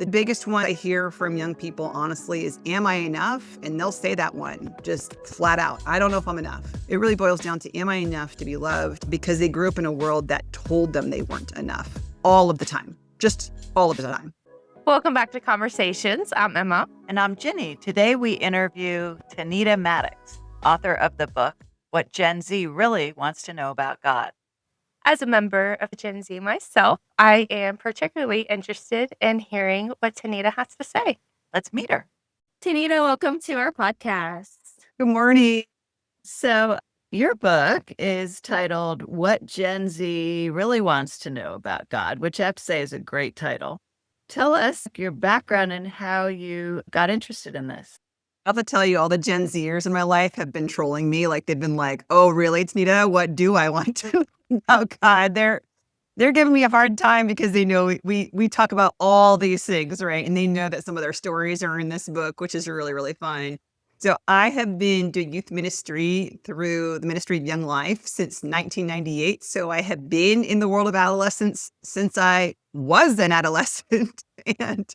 The biggest one I hear from young people, honestly, is, am I enough? And they'll say that one just flat out. I don't know if I'm enough. It really boils down to, am I enough to be loved? Because they grew up in a world that told them they weren't enough all of the time, just all of the time. Welcome back to Conversations. I'm Emma. And I'm Ginny. Today we interview Tanita Maddox, author of the book, What Gen Z Really Wants to Know About God. As a member of Gen Z myself, I am particularly interested in hearing what Tanita has to say. Let's meet her. Tanita, welcome to our podcast. Good morning. So your book is titled What Gen Z Really Wants to Know About God, which I have to say is a great title. Tell us your background and how you got interested in this. I have to tell you, all the Gen Zers in my life have been trolling me. Like, they've been like, oh, really, Tanita? What do I want to know? Oh, God, they're giving me a hard time because they know we talk about all these things, right? And they know that some of their stories are in this book, which is really, really fun. So I have been doing youth ministry through the Ministry of Young Life since 1998. So I have been in the world of adolescence since I was an adolescent. And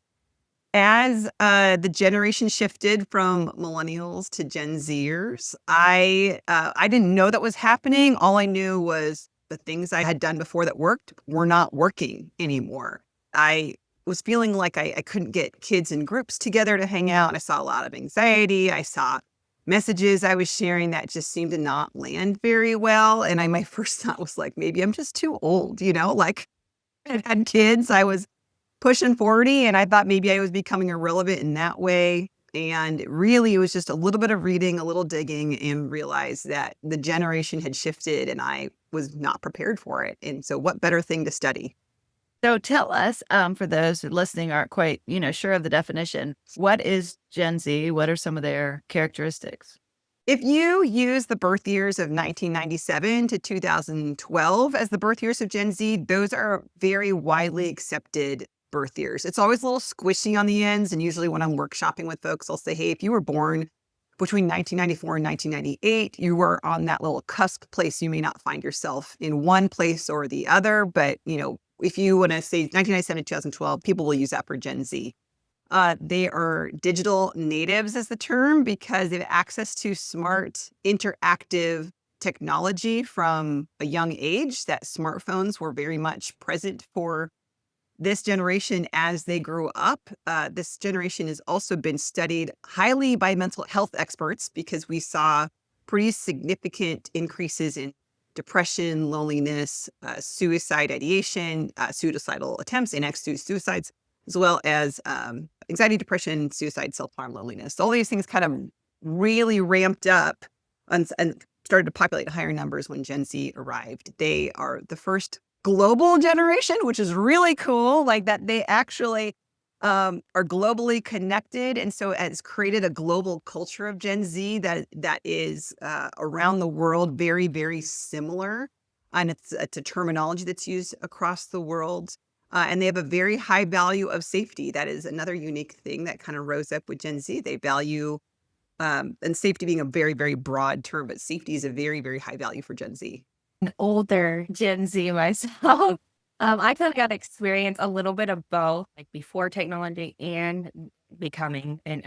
as the generation shifted from millennials to Gen Zers, I didn't know that was happening. All I knew was the things I had done before that worked were not working anymore. I was feeling like I couldn't get kids in groups together to hang out. I saw a lot of anxiety. I saw messages I was sharing that just seemed to not land very well. And my first thought was like, maybe I'm just too old, like I had kids. I was pushing 40, and I thought maybe I was becoming irrelevant in that way. And really, it was just a little bit of reading, a little digging, and realized that the generation had shifted and I was not prepared for it. And so what better thing to study? So tell us, for those who listening aren't quite, sure of the definition, what is Gen Z? What are some of their characteristics? If you use the birth years of 1997 to 2012 as the birth years of Gen Z, those are very widely accepted birth years. It's always a little squishy on the ends. And usually when I'm workshopping with folks, I'll say, hey, if you were born between 1994 and 1998, you were on that little cusp place. You may not find yourself in one place or the other. But, if you want to say 1997 to 2012, people will use that for Gen Z. They are digital natives is the term because they have access to smart, interactive technology from a young age. That smartphones were very much present for this generation as they grew up. This generation has also been studied highly by mental health experts because we saw pretty significant increases in depression, loneliness, suicide ideation, suicidal attempts, and suicides, as well as anxiety, depression, suicide, self-harm, loneliness. All these things kind of really ramped up and started to populate higher numbers when Gen Z arrived. They are the first global generation, which is really cool, like that they actually are globally connected. And so it's created a global culture of Gen Z that is around the world very, very similar. And it's a terminology that's used across the world. And they have a very high value of safety. That is another unique thing that kind of rose up with Gen Z. They value, and safety being a very, very broad term, but safety is a very, very high value for Gen Z. An older Gen Z myself. I kind of got to experience a little bit of both, like before technology and becoming an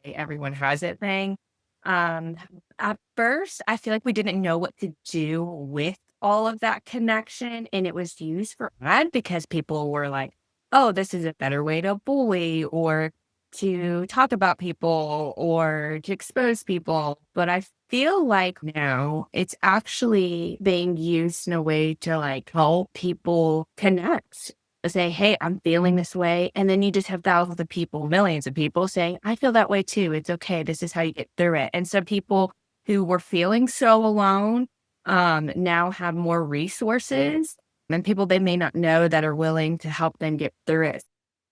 everyone has it thing. At first, I feel like we didn't know what to do with all of that connection, and it was used for bad because people were like, oh, this is a better way to bully or to talk about people or to expose people. But I feel like now it's actually being used in a way to like help people connect. Say, hey, I'm feeling this way. And then you just have thousands of people, millions of people saying, I feel that way too. It's okay. This is how you get through it. And so people who were feeling so alone now have more resources and people they may not know that are willing to help them get through it.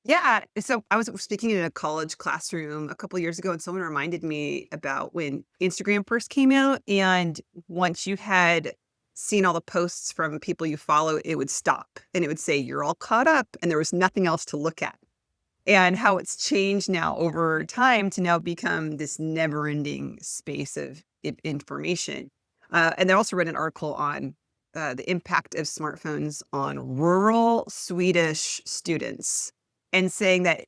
Yeah. So I was speaking in a college classroom a couple of years ago, and someone reminded me about when Instagram first came out. And once you had seen all the posts from people you follow, it would stop and it would say, you're all caught up. And there was nothing else to look at. And how it's changed now over time to now become this never ending space of information. And I also read an article on the impact of smartphones on rural Swedish students, and saying that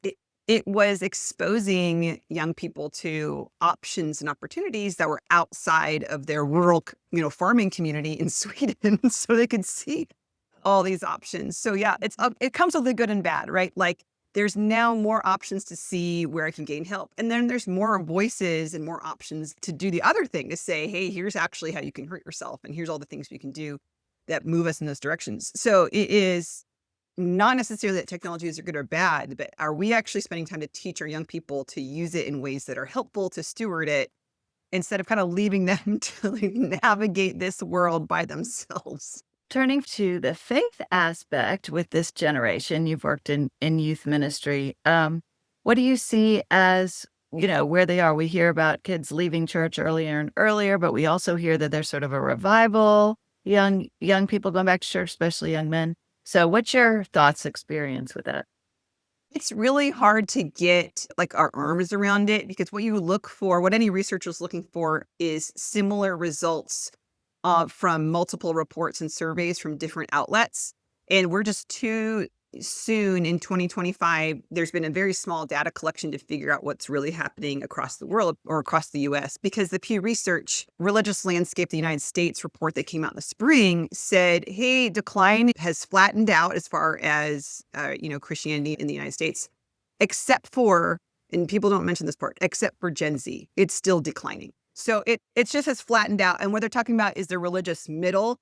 it was exposing young people to options and opportunities that were outside of their rural, farming community in Sweden, so they could see all these options. So yeah, it comes with the good and bad, right? Like there's now more options to see where I can gain help. And then there's more voices and more options to do the other thing, to say, hey, here's actually how you can hurt yourself. And here's all the things you can do that move us in those directions. So it is not necessarily that technologies are good or bad, but are we actually spending time to teach our young people to use it in ways that are helpful, to steward it, instead of kind of leaving them to like navigate this world by themselves? Turning to the faith aspect with this generation, you've worked in youth ministry. What do you see as, where they are? We hear about kids leaving church earlier and earlier, but we also hear that there's sort of a revival, young people going back to church, especially young men. So what's your thoughts, experience with that? It's really hard to get like our arms around it, because what any researcher is looking for is similar results from multiple reports and surveys from different outlets. And we're just too soon in 2025. There's been a very small data collection to figure out what's really happening across the world or across the US, because the Pew Research Religious Landscape of the United States report that came out in the spring said, hey, decline has flattened out as far as, Christianity in the United States, except for, and people don't mention this part, except for Gen Z. It's still declining. So it just has flattened out. And what they're talking about is the religious middle,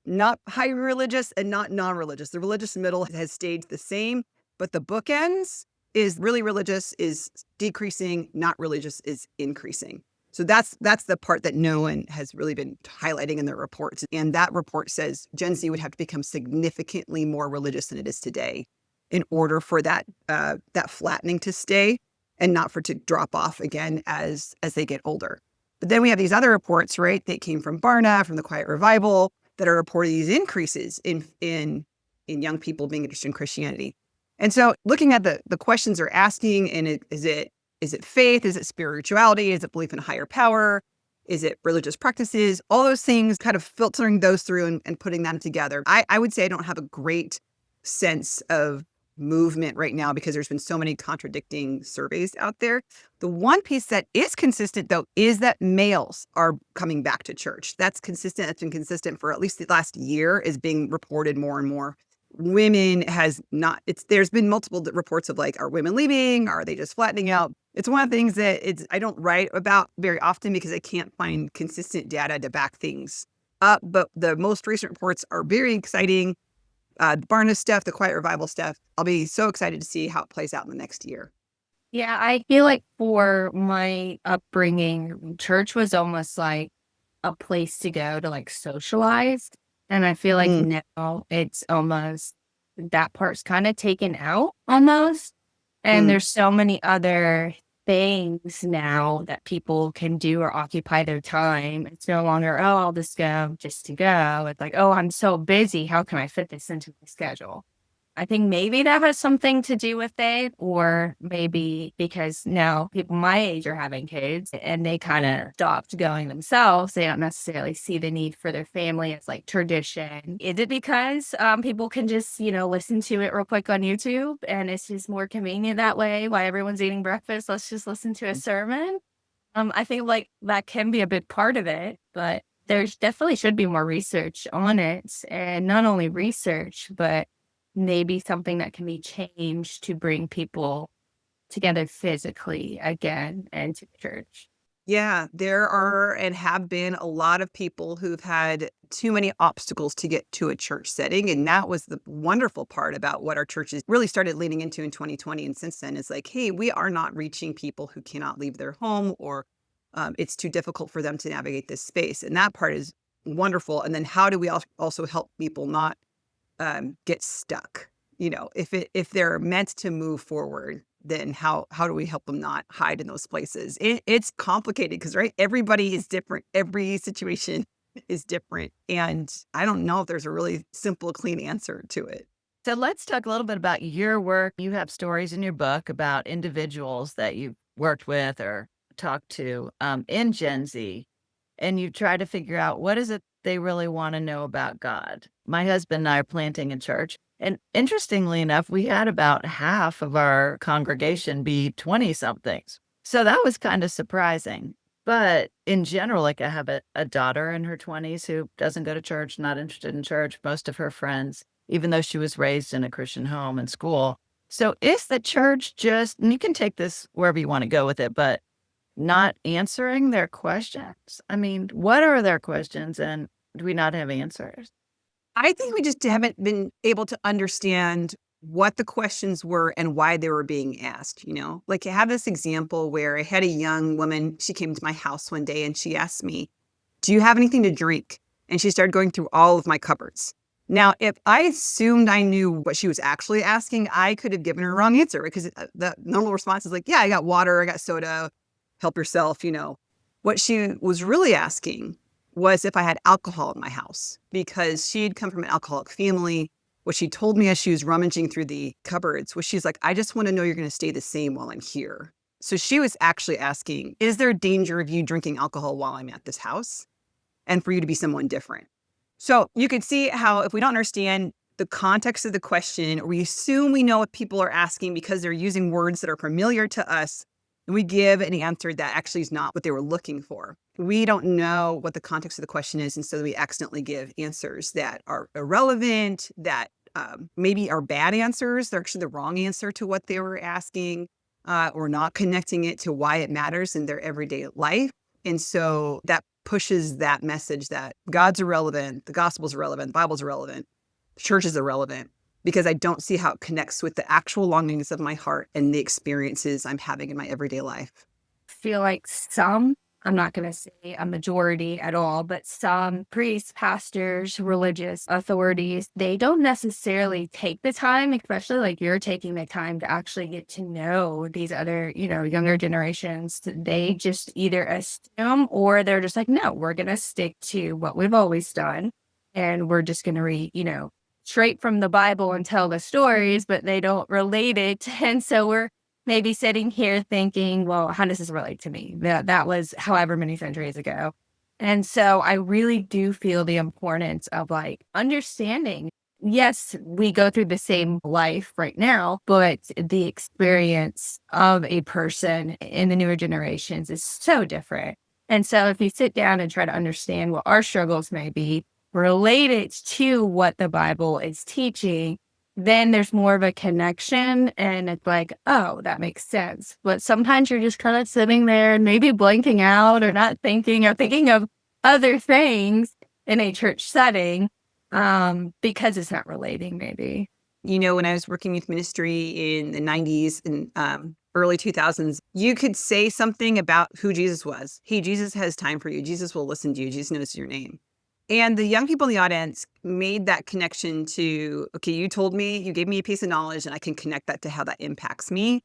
not highly religious and not non-religious. The religious middle has stayed the same, but the bookends is really religious is decreasing, not religious is increasing. So that's the part that no one has really been highlighting in their reports. And that report says Gen Z would have to become significantly more religious than it is today in order for that flattening to stay and not for it to drop off again as they get older. But then we have these other reports, right, that came from Barna, from the Quiet Revival, that are reporting these increases in young people being interested in Christianity. And so looking at the questions they're asking, and is it faith? Is it spirituality? Is it belief in a higher power? Is it religious practices? All those things, kind of filtering those through and putting them together. I would say I don't have a great sense of movement right now, because there's been so many contradicting surveys out there. The one piece that is consistent, though, is that males are coming back to church. That's consistent. That's been consistent for at least the last year, is being reported more and more. Women has not. There's been multiple reports of like, are women leaving? Are they just flattening out? It's one of the things that I don't write about very often, because I can't find consistent data to back things up. But the most recent reports are very exciting. The Barna stuff, the Quiet Revival stuff. I'll be so excited to see how it plays out in the next year. Yeah, I feel like for my upbringing, church was almost like a place to go to like socialize. And I feel like now it's almost that part's kind of taken out almost. And Mm. there's so many other things now that people can do or occupy their time. It's no longer, oh, I'll just go just to go. It's like, oh, I'm so busy. How can I fit this into my schedule? I think maybe that has something to do with it, or maybe because now people my age are having kids and they kind of stopped going themselves. They don't necessarily see the need for their family as like tradition. Is it because people can just, listen to it real quick on YouTube and it's just more convenient that way while everyone's eating breakfast? Let's just listen to a sermon. I think like that can be a big part of it, but there's definitely should be more research on it, and not only research, but maybe something that can be changed to bring people together physically again and to church. Yeah, there are and have been a lot of people who've had too many obstacles to get to a church setting. And that was the wonderful part about what our churches really started leaning into in 2020. And since then, is like, hey, we are not reaching people who cannot leave their home, or it's too difficult for them to navigate this space. And that part is wonderful. And then how do we also help people not get stuck? If they're meant to move forward, then how do we help them not hide in those places? It's complicated because, right, everybody is different. Every situation is different. And I don't know if there's a really simple, clean answer to it. So let's talk a little bit about your work. You have stories in your book about individuals that you've worked with or talked to in Gen Z, and you try to figure out what is it they really want to know about God. My husband and I are planting a church. And interestingly enough, we had about half of our congregation be 20 somethings. So that was kind of surprising. But in general, like I have a daughter in her 20s who doesn't go to church, not interested in church. Most of her friends, even though she was raised in a Christian home and school. So is the church just, and you can take this wherever you want to go with it, but not answering their questions? I mean, what are their questions and do we not have answers? I think we just haven't been able to understand what the questions were and why they were being asked, you know? Like I have this example where I had a young woman, she came to my house one day and she asked me, "Do you have anything to drink?" And she started going through all of my cupboards. Now, if I assumed I knew what she was actually asking, I could have given her a wrong answer because the normal response is like, "Yeah, I got water, I got soda, help yourself," you know. What she was really asking was if I had alcohol in my house because she had come from an alcoholic family. What she told me as she was rummaging through the cupboards was she's like, "I just want to know you're going to stay the same while I'm here." So she was actually asking, is there a danger of you drinking alcohol while I'm at this house and for you to be someone different? So you could see how if we don't understand the context of the question, or we assume we know what people are asking because they're using words that are familiar to us, and we give an answer that actually is not what they were looking for. We don't know what the context of the question is, and so we accidentally give answers that are irrelevant, that maybe are bad answers. They're actually the wrong answer to what they were asking, or not connecting it to why it matters in their everyday life. And so that pushes that message that God's irrelevant, the gospel's irrelevant, the Bible's irrelevant, the church is irrelevant, because I don't see how it connects with the actual longings of my heart and the experiences I'm having in my everyday life. Feel like some, I'm not going to say a majority at all, but some priests, pastors, religious authorities, they don't necessarily take the time, especially like you're taking the time to actually get to know these other, younger generations. They just either assume or they're just like, no, we're going to stick to what we've always done. And we're just going to read, straight from the Bible and tell the stories, but they don't relate it. And so we're maybe sitting here thinking, well, how does this relate to me? That was however many centuries ago. And so I really do feel the importance of like understanding. Yes, we go through the same life right now, but the experience of a person in the newer generations is so different. And so if you sit down and try to understand what our struggles may be related to what the Bible is teaching, then there's more of a connection and it's like, oh, that makes sense. But sometimes you're just kind of sitting there and maybe blanking out or not thinking or thinking of other things in a church setting because it's not relating maybe. You know, when I was working youth ministry in the 90s and early 2000s, you could say something about who Jesus was. Hey, Jesus has time for you. Jesus will listen to you. Jesus knows your name. And the young people in the audience made that connection to, okay, you told me, you gave me a piece of knowledge, and I can connect that to how that impacts me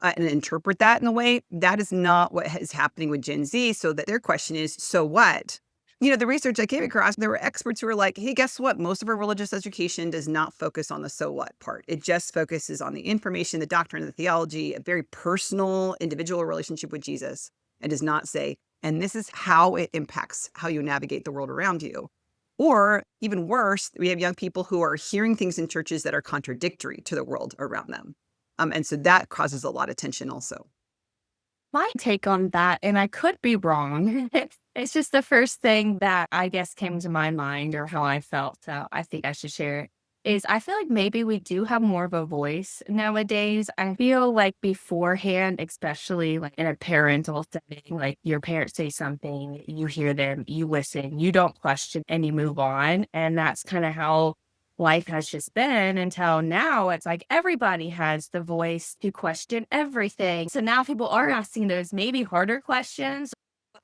and interpret that in a way. That is not what is happening with Gen Z. So that their question is, so what? You know, the research I came across, there were experts who were like, hey, guess what? Most of our religious education does not focus on the so what part. It just focuses on the information, the doctrine, the theology, a very personal, individual relationship with Jesus, and does not say, and this is how it impacts how you navigate the world around you. Or even worse, we have young people who are hearing things in churches that are contradictory to the world around them. And so that causes a lot of tension also. My take on that, and I could be wrong, it's just the first thing that I guess came to my mind or how I felt. So I think I should share it. Is I feel like maybe we do have more of a voice nowadays. I feel like beforehand, especially like in a parental setting, like your parents say something, you hear them, you listen, you don't question and you move on. And that's kind of how life has just been until now. It's like everybody has the voice to question everything. So now people are asking those maybe harder questions.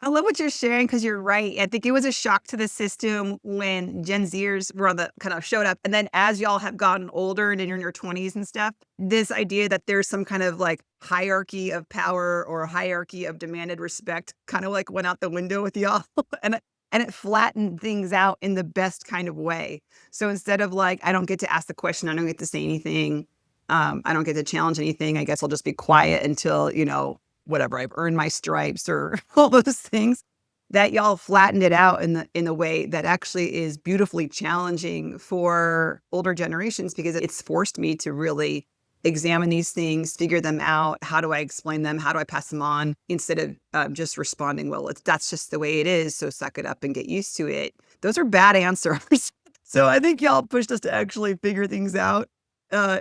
I love what you're sharing because you're right. I think it was a shock to the system when Gen Zers were the kind of showed up. And then as y'all have gotten older and you're in your 20s and stuff, this idea that there's some kind of like hierarchy of power or hierarchy of demanded respect kind of like went out the window with y'all. And it flattened things out in the best kind of way. So instead of like, I don't get to ask the question, I don't get to say anything, I don't get to challenge anything, I guess I'll just be quiet until, whatever, I've earned my stripes or all those things. that y'all flattened it out in the way that actually is beautifully challenging for older generations, because it's forced me to really examine these things, figure them out. How do I explain them? How do I pass them on? Instead of just responding, well, that's just the way it is, so suck it up and get used to it. Those are bad answers. So I think y'all pushed us to actually figure things out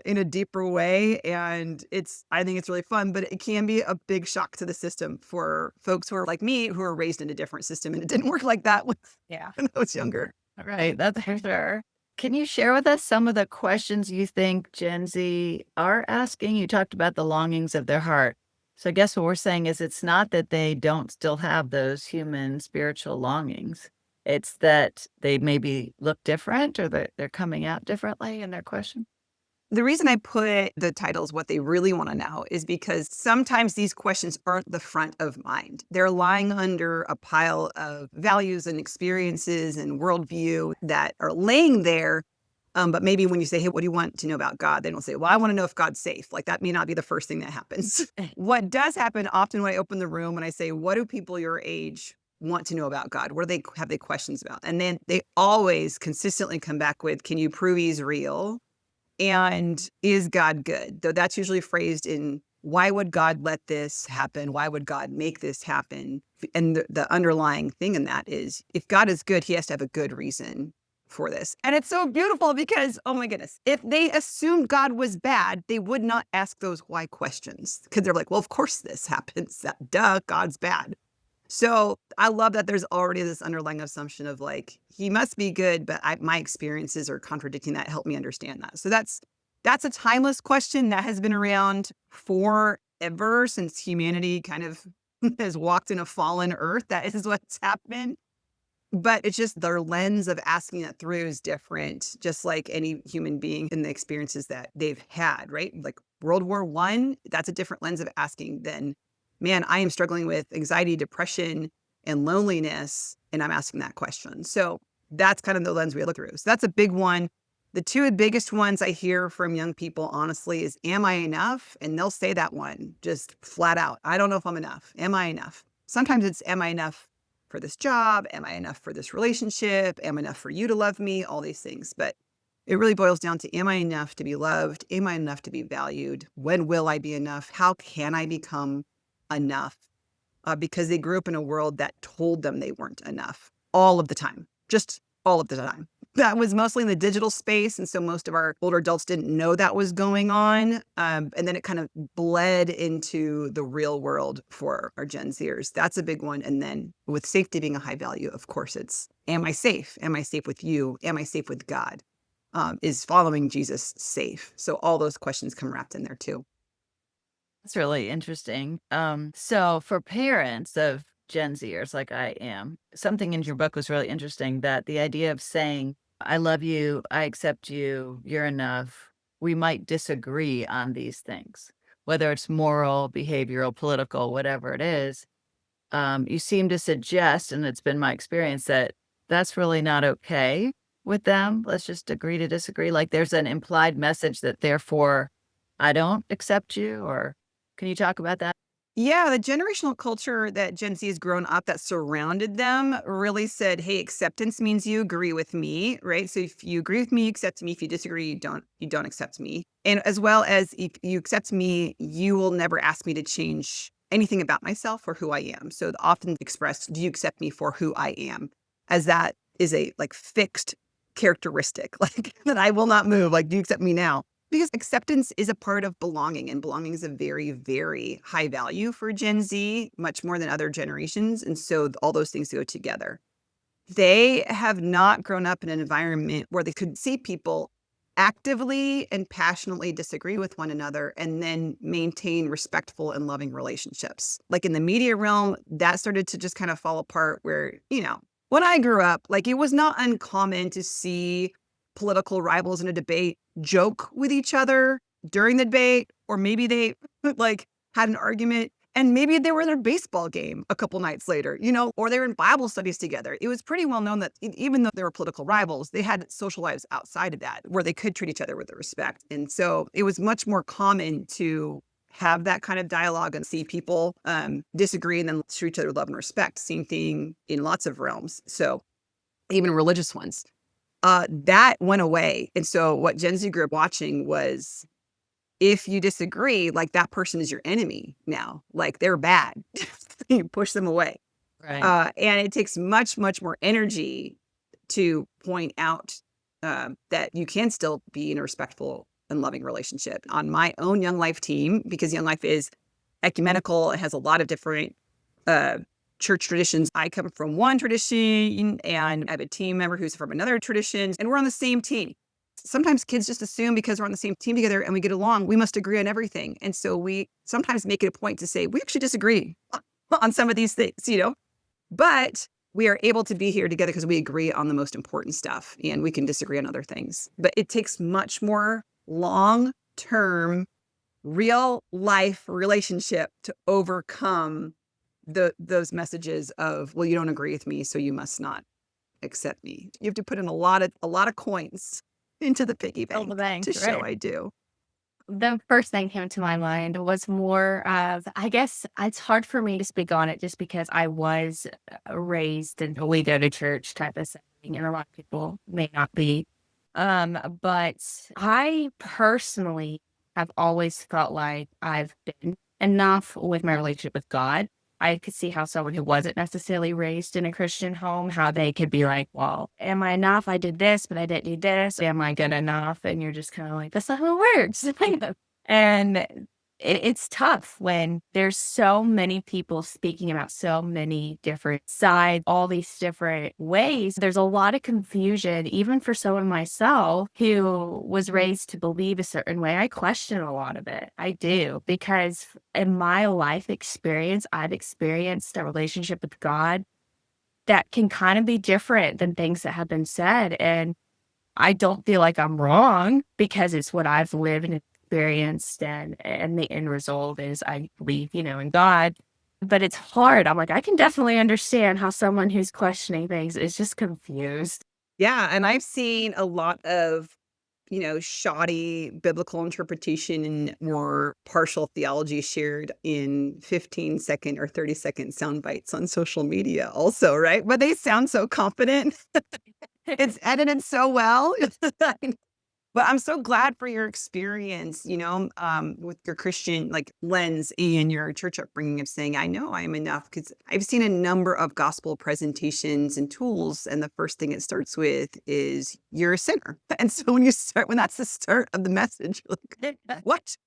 in a deeper way. And I think it's really fun, but it can be a big shock to the system for folks who are like me, who are raised in a different system. And it didn't work like that when Yeah. I was younger. Right, that's for sure. Can you share with us some of the questions you think Gen Z are asking? You talked about the longings of their heart. So I guess what we're saying is it's not that they don't still have those human spiritual longings. It's that they maybe look different, or that they're coming out differently in their question. The reason I put the titles what they really want to know is because sometimes these questions aren't the front of mind. They're lying under a pile of values and experiences and worldview that are laying there. But maybe when you say, hey, what do you want to know about God? They don't say, well, I want to know if God's safe. Like, that may not be the first thing that happens. What does happen often when I open the room and I say, what do people your age want to know about God? What have they questions about? And then they always consistently come back with, can you prove he's real? And is God good? Though that's usually phrased in, why would God let this happen? Why would God make this happen? And the underlying thing in that is, if God is good, he has to have a good reason for this. And it's so beautiful because, oh my goodness, if they assumed God was bad, they would not ask those why questions, because they're like, well, of course this happens. Duh, God's bad. So I love that there's already this underlying assumption of like, he must be good, but my experiences are contradicting that. Help me understand that. So that's a timeless question that has been around forever, since humanity kind of has walked in a fallen earth. That is what's happened. But it's just their lens of asking that through is different, just like any human being in the experiences that they've had, right? Like World War I, that's a different lens of asking than, man, I am struggling with anxiety, depression, and loneliness, and I'm asking that question. So that's kind of the lens we look through. So that's a big one. The two biggest ones I hear from young people, honestly, is, am I enough? And they'll say that one just flat out. I don't know if I'm enough. Am I enough? Sometimes it's, am I enough for this job? Am I enough for this relationship? Am I enough for you to love me? All these things. But it really boils down to, am I enough to be loved? Am I enough to be valued? When will I be enough? How can I become enough? Because they grew up in a world that told them they weren't enough all of the time, just all of the time. That was mostly in the digital space. And so most of our older adults didn't know that was going on. And then it kind of bled into the real world for our Gen Zers. That's a big one. And then with safety being a high value, of course, it's, am I safe? Am I safe with you? Am I safe with God? Is following Jesus safe? So all those questions come wrapped in there too. That's really interesting. So for parents of Gen Zers like I am, something in your book was really interesting, that the idea of saying, I love you, I accept you, you're enough. We might disagree on these things, whether it's moral, behavioral, political, whatever it is. You seem to suggest, and it's been my experience, that that's really not okay with them. Let's just agree to disagree. Like there's an implied message that therefore I don't accept you, or can you talk about that? Yeah, the generational culture that Gen Z has grown up that surrounded them really said, hey, acceptance means you agree with me, right? So if you agree with me, you accept me. If you disagree, you don't accept me. And as well as, if you accept me, you will never ask me to change anything about myself or who I am. So often expressed, do you accept me for who I am? As that is a like fixed characteristic, like that I will not move. Like, do you accept me now? Because acceptance is a part of belonging, and belonging is a very, very high value for Gen Z, much more than other generations. And so all those things go together. They have not grown up in an environment where they could see people actively and passionately disagree with one another and then maintain respectful and loving relationships. Like in the media realm, that started to just kind of fall apart where, when I grew up, like it was not uncommon to see political rivals in a debate joke with each other during the debate, or maybe they like had an argument and maybe they were in their baseball game a couple nights later, or they were in Bible studies together. It was pretty well known that even though they were political rivals, they had social lives outside of that where they could treat each other with respect. And so it was much more common to have that kind of dialogue and see people disagree and then treat each other with love and respect. Same thing in lots of realms. So even religious ones, that went away. And so what Gen Z grew up watching was, if you disagree, like that person is your enemy now, like they're bad. You push them away. Right. And it takes much, much more energy to point out that you can still be in a respectful and loving relationship. On my own Young Life team, because Young Life is ecumenical, it has a lot of different church traditions. I come from one tradition and I have a team member who's from another tradition, and we're on the same team. Sometimes kids just assume because we're on the same team together and we get along, we must agree on everything. And so we sometimes make it a point to say, we actually disagree on some of these things, but we are able to be here together because we agree on the most important stuff, and we can disagree on other things. But it takes much more long-term, real life relationship to overcome those messages of, well, you don't agree with me, so you must not accept me. You have to put in a lot of coins into the piggy Fill the bank bank, to show right. I do. The first thing came to my mind was more of, I guess it's hard for me to speak on it just because I was raised in a we go to church type of setting, and a lot of people may not be. But I personally have always felt like I've been enough with my relationship with God. I could see how someone who wasn't necessarily raised in a Christian home, how they could be like, well, am I enough? I did this, but I didn't do this. Am I good enough? And you're just kind of like, that's not how it works. And it's tough when there's so many people speaking about so many different sides, all these different ways. There's a lot of confusion, even for someone myself who was raised to believe a certain way. I question a lot of it. I do, because in my life experience, I've experienced a relationship with God that can kind of be different than things that have been said. And I don't feel like I'm wrong because it's what I've lived and experienced, and the end result is I believe, in God. But it's hard. I'm like, I can definitely understand how someone who's questioning things is just confused. Yeah, and I've seen a lot of, shoddy biblical interpretation or partial theology shared in 15-second or 30-second sound bites on social media also, right? But they sound so confident. It's edited so well. But I'm so glad for your experience, with your Christian lens and your church upbringing of saying, I know I am enough, because I've seen a number of gospel presentations and tools. And the first thing it starts with is you're a sinner. And so when that's the start of the message, you're like, what?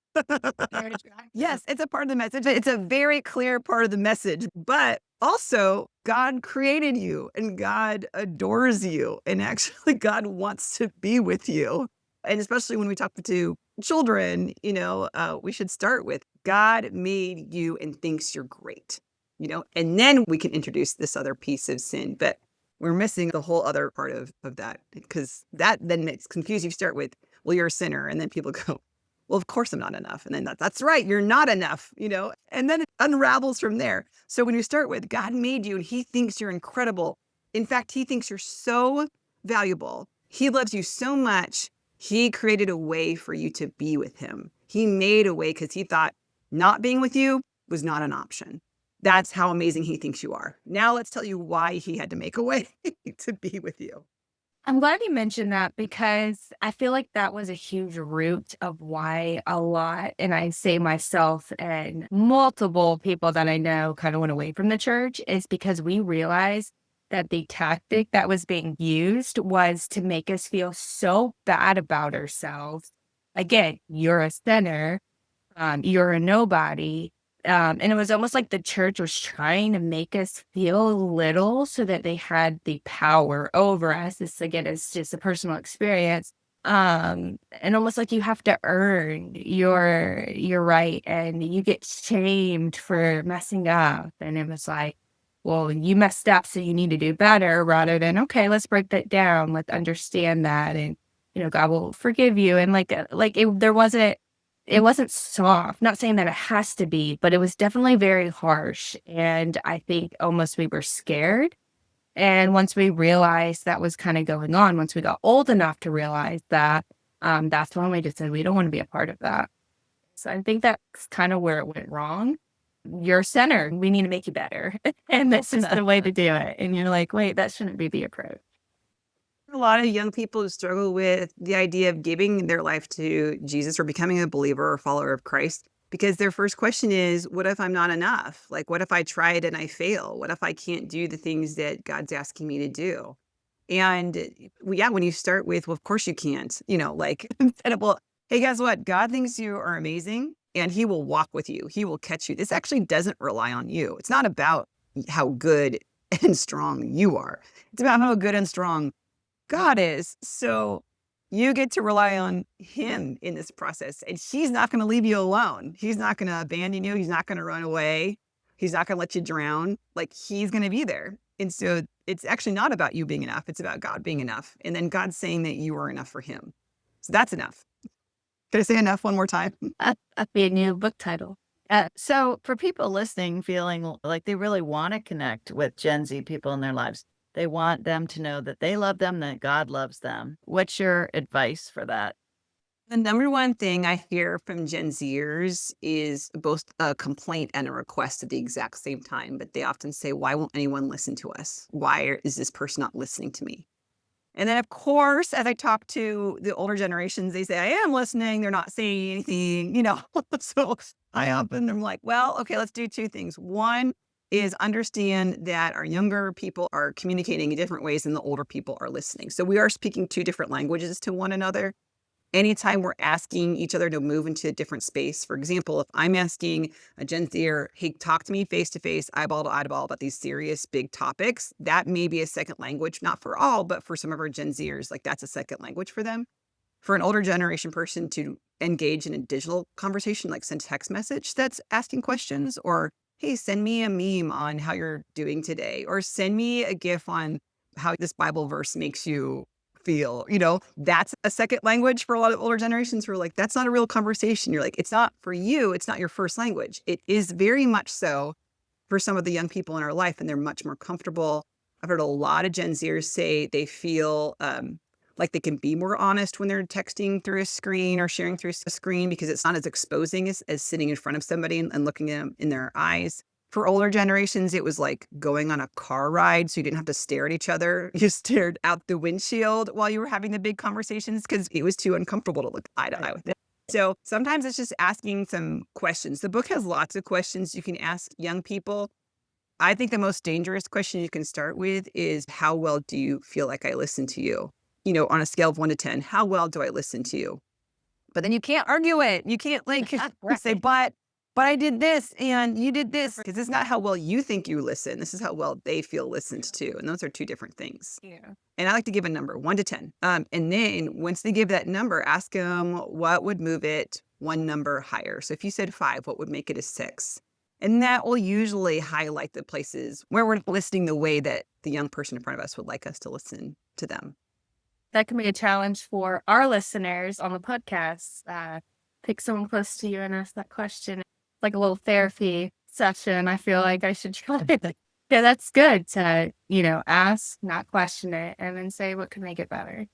Yes, it's a part of the message. It's a very clear part of the message, but also God created you and God adores you. And actually God wants to be with you. And especially when we talk to children, we should start with God made you and thinks you're great, and then we can introduce this other piece of sin. But we're missing the whole other part of that, because that then makes confused. You start with, well, you're a sinner. And then people go, well, of course I'm not enough. And then that's right. You're not enough, and then it unravels from there. So when you start with God made you and he thinks you're incredible. In fact, he thinks you're so valuable. He loves you so much. He created a way for you to be with him. He made a way because he thought not being with you was not an option. That's how amazing he thinks you are. Now let's tell you why he had to make a way to be with you. I'm glad you mentioned that because I feel like that was a huge root of why a lot, and I say myself and multiple people that I know kind of went away from the church, is because we realized that the tactic that was being used was to make us feel so bad about ourselves. Again, you're a sinner, you're a nobody. And it was almost like the church was trying to make us feel little so that they had the power over us. This, again, is just a personal experience. And almost like you have to earn your right, and you get shamed for messing up. And it was like, well, you messed up, so you need to do better, rather than, okay, let's break that down. Let's understand that. And, God will forgive you. And it wasn't soft. Not saying that it has to be, but it was definitely very harsh. And I think almost we were scared. And once we realized that was kind of going on, once we got old enough to realize that, that's when we just said, we don't want to be a part of that. So I think that's kind of where it went wrong. You're centered. We need to make you better. And this is the way to do it. And you're like, wait, that shouldn't be the approach. A lot of young people who struggle with the idea of giving their life to Jesus or becoming a believer or follower of Christ because their first question is, what if I'm not enough? Like, what if I try it and I fail? What if I can't do the things that God's asking me to do? And yeah, when you start with, well, of course you can't, like, instead of, well, hey, guess what? God thinks you are amazing and he will walk with you. He will catch you. This actually doesn't rely on you. It's not about how good and strong you are. It's about how good and strong God is. So you get to rely on him in this process. And he's not going to leave you alone. He's not going to abandon you. He's not going to run away. He's not going to let you drown. Like, he's going to be there. And so it's actually not about you being enough. It's about God being enough. And then God saying that you are enough for him. So that's enough. Can I say enough one more time? That'd be a new book title. So for people listening, feeling like they really want to connect with Gen Z people in their lives, they want them to know that they love them, that God loves them. What's your advice for that? The number one thing I hear from Gen Zers is both a complaint and a request at the exact same time. But they often say, why won't anyone listen to us? Why is this person not listening to me? And then, of course, as I talk to the older generations, they say, I am listening. They're not saying anything, So I often am like, well, okay, let's do two things. One is understand that our younger people are communicating in different ways than the older people are listening. So we are speaking two different languages to one another. Anytime we're asking each other to move into a different space, for example, if I'm asking a Gen Zer, hey, talk to me face to face, eyeball to eyeball about these serious big topics, that may be a second language, not for all, but for some of our Gen Zers, like that's a second language for them. For an older generation person to engage in a digital conversation, like send text message that's asking questions, or hey, send me a meme on how you're doing today, or send me a GIF on how this Bible verse makes you feel, that's a second language for a lot of older generations who are like, that's not a real conversation. You're like, it's not for you. It's not your first language. It is very much so for some of the young people in our life, and they're much more comfortable. I've heard a lot of Gen Zers say they feel like they can be more honest when they're texting through a screen or sharing through a screen because it's not as exposing as sitting in front of somebody and looking at them in their eyes. For older generations, it was like going on a car ride, so you didn't have to stare at each other. You stared out the windshield while you were having the big conversations because it was too uncomfortable to look eye to eye with them. So sometimes it's just asking some questions. The book has lots of questions you can ask young people. I think the most dangerous question you can start with is, how well do you feel like I listen to you? On a scale of 1 to 10, how well do I listen to you? But then you can't argue it. You can't say, but I did this and you did this, because it's not how well you think you listen. This is how well they feel listened to. And those are two different things. Yeah. And I like to give a number, 1 to 10. And then once they give that number, ask them what would move it one number higher. So if you said 5, what would make it a 6? And that will usually highlight the places where we're listening the way that the young person in front of us would like us to listen to them. That can be a challenge for our listeners on the podcast. Pick someone close to you and ask that question. Like a little therapy session. I feel like I should try it. Yeah, that's good to, ask, not question it, and then say what can make it better.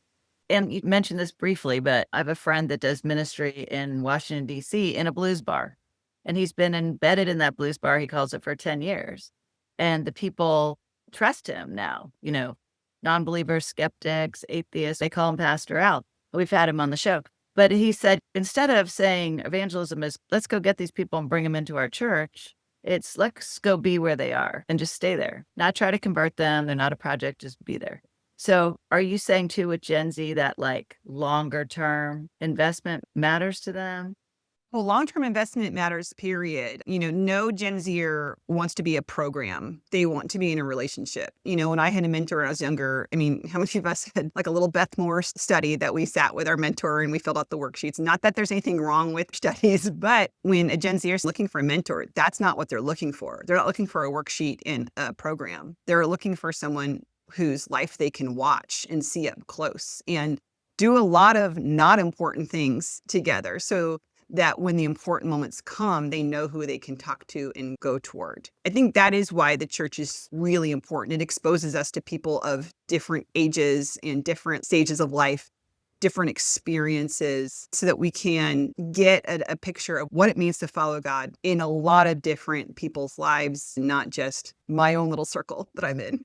And you mentioned this briefly, but I have a friend that does ministry in Washington, D.C. in a blues bar. And he's been embedded in that blues bar, he calls it, for 10 years. And the people trust him now, non-believers, skeptics, atheists, they call him Pastor Al. We've had him on the show. But he said, instead of saying evangelism is, let's go get these people and bring them into our church, it's let's go be where they are and just stay there. Not try to convert them. They're not a project, just be there. So are you saying too with Gen Z that like longer term investment matters to them? Well, long-term investment matters, period. No Gen Zer wants to be a program. They want to be in a relationship. When I had a mentor when I was younger, how many of us had like a little Beth Moore study that we sat with our mentor and we filled out the worksheets? Not that there's anything wrong with studies, but when a Gen Zer is looking for a mentor, that's not what they're looking for. They're not looking for a worksheet in a program. They're looking for someone whose life they can watch and see up close and do a lot of not important things together. So that when the important moments come, they know who they can talk to and go toward. I think that is why the church is really important. It exposes us to people of different ages and different stages of life different experiences so that we can get a picture of what it means to follow God in a lot of different people's lives, not just my own little circle that I'm in.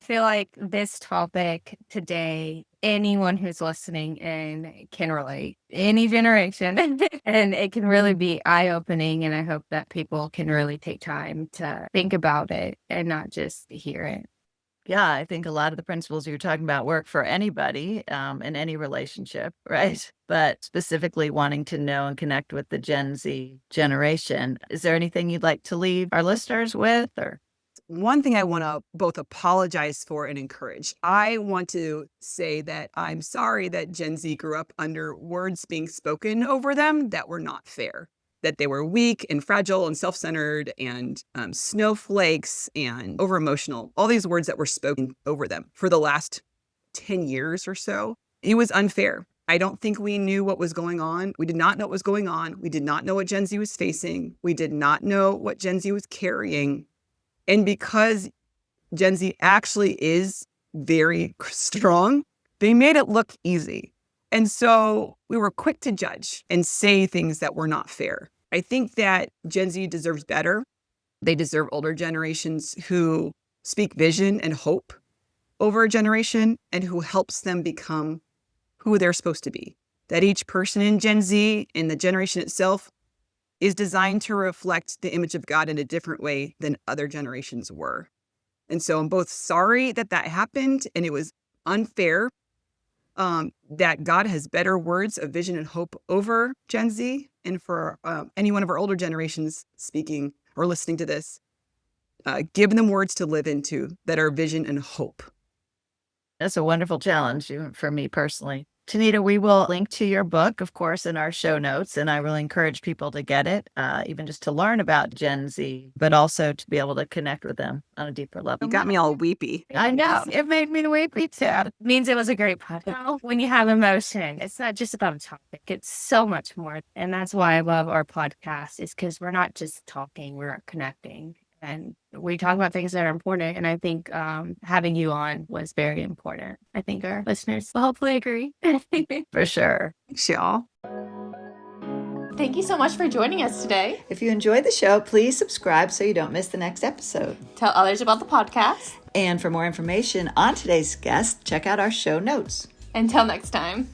I feel like this topic today, anyone who's listening in can relate, any generation, and it can really be eye-opening. And I hope that people can really take time to think about it and not just hear it. Yeah, I think a lot of the principles you're talking about work for anybody in any relationship, right? But specifically wanting to know and connect with the Gen Z generation. Is there anything you'd like to leave our listeners with, or? One thing I want to both apologize for and encourage. I want to say that I'm sorry that Gen Z grew up under words being spoken over them that were not fair, that they were weak and fragile and self-centered and snowflakes and over-emotional, all these words that were spoken over them for the last 10 years or so. It was unfair. I don't think we knew what was going on. We did not know what was going on. We did not know what Gen Z was facing. We did not know what Gen Z was carrying. And because Gen Z actually is very strong, they made it look easy. And so we were quick to judge and say things that were not fair. I think that Gen Z deserves better. They deserve older generations who speak vision and hope over a generation and who helps them become who they're supposed to be. That each person in Gen Z and the generation itself is designed to reflect the image of God in a different way than other generations were. And so I'm both sorry that that happened and it was unfair, that God has better words of vision and hope over Gen Z. And for any one of our older generations speaking or listening to this, give them words to live into that are vision and hope. That's a wonderful challenge for me personally. Tanita, we will link to your book, of course, in our show notes, and I really encourage people to get it, even just to learn about Gen Z, but also to be able to connect with them on a deeper level. You got me all weepy. I know. It made me weepy too. It means it was a great podcast. When you have emotion, it's not just about a topic. It's so much more. And that's why I love our podcast, is because we're not just talking, we're connecting. And we talk about things that are important. And I think having you on was very important. I think our listeners will hopefully agree. For sure. Thanks, y'all. Thank you so much for joining us today. If you enjoyed the show, please subscribe so you don't miss the next episode. Tell others about the podcast. And for more information on today's guest, check out our show notes. Until next time.